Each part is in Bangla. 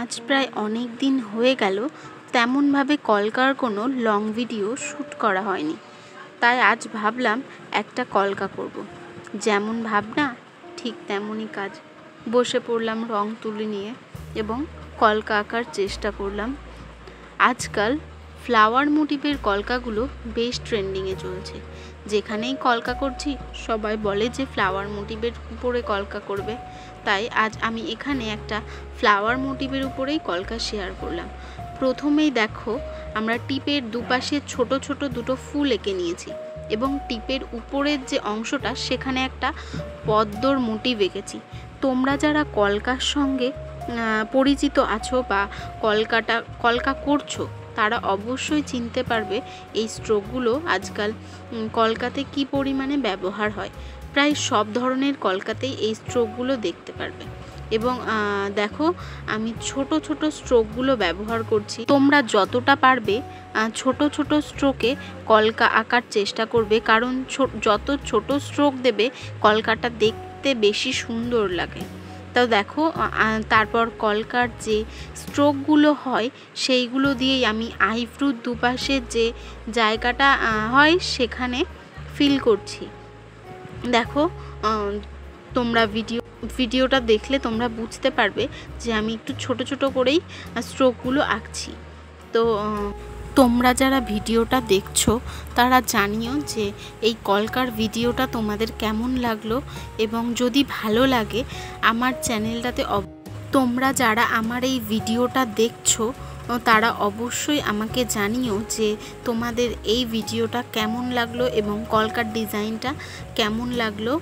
আজ প্রায় অনেক দিন হয়ে গেল তেমনভাবে কলকার কোনো লং ভিডিও শ্যুট করা হয়নি। তাই আজ ভাবলাম একটা কলকা করব। যেমন ভাবনা ঠিক তেমনই কাজ। বসে পড়লাম রং তুলি নিয়ে এবং কলকা আঁকার চেষ্টা করলাম। আজকাল ফ্লাওয়ার মোটিভের কলকাগুলো বেশ ট্রেন্ডিংয়ে চলছে। যেখানেই কলকা করছি সবাই বলে যে ফ্লাওয়ার মোটিভের উপরে কলকা করবে। তাই আজ আমি এখানে একটা ফ্লাওয়ার মোটিভের উপরেই কলকা শেয়ার করলাম। প্রথমেই দেখো, আমরা টিপের দুপাশে ছোট ছোট দুটো ফুল এঁকে নিয়েছি এবং টিপের উপরের যে অংশটা সেখানে একটা পদ্মর মোটিভ এঁকেছি। তোমরা যারা কলকার সঙ্গে পরিচিত আছো বা কলকা করছো তারা অবশ্যই চিনতে পারবে এই স্ট্রোকগুলো আজকাল কলকাতে কি পরিমাণে ব্যবহার হয়। প্রায় সব ধরনের কলকাতেই এই স্ট্রোকগুলো দেখতে পারবে এবং দেখো, আমি ছোট ছোট স্ট্রোকগুলো ব্যবহার করছি। তোমরা যতটা পারবে ছোট ছোট স্ট্রোকে কলকা আঁকার চেষ্টা করবে, কারণ যত ছোট স্ট্রোক দেবে কলকাটা দেখতে বেশি সুন্দর লাগে। তো দেখো, তারপর কলকার যে স্ট্রোকগুলো হয় সেইগুলো দিয়েই আমি আইব্রুর দুপাশের যে জায়গাটা হয় সেখানে ফিল করছি। দেখো, তোমরা ভিডিওটা দেখলে তোমরা বুঝতে পারবে যে আমি একটু ছোট ছোট করেই স্ট্রোকগুলো আঁকছি। তো তোমরা যারা ভিডিওটা দেখছো তারা জানিও যে এই কলকার ভিডিওটা তোমাদের কেমন লাগলো, এবং যদি ভালো লাগে আমার চ্যানেলটাতে তোমরা যারা আমার এই ভিডিওটা দেখছো তারা অবশ্যই আমাকে জানিও যে তোমাদের এই ভিডিওটা কেমন লাগলো এবং কলকার ডিজাইনটা কেমন লাগলো।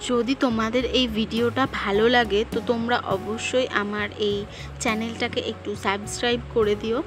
যদি তোমাদের এই ভিডিওটা ভালো লাগে তো তোমরা অবশ্যই আমার এই চ্যানেলটাকে একটু সাবস্ক্রাইব করে দিও।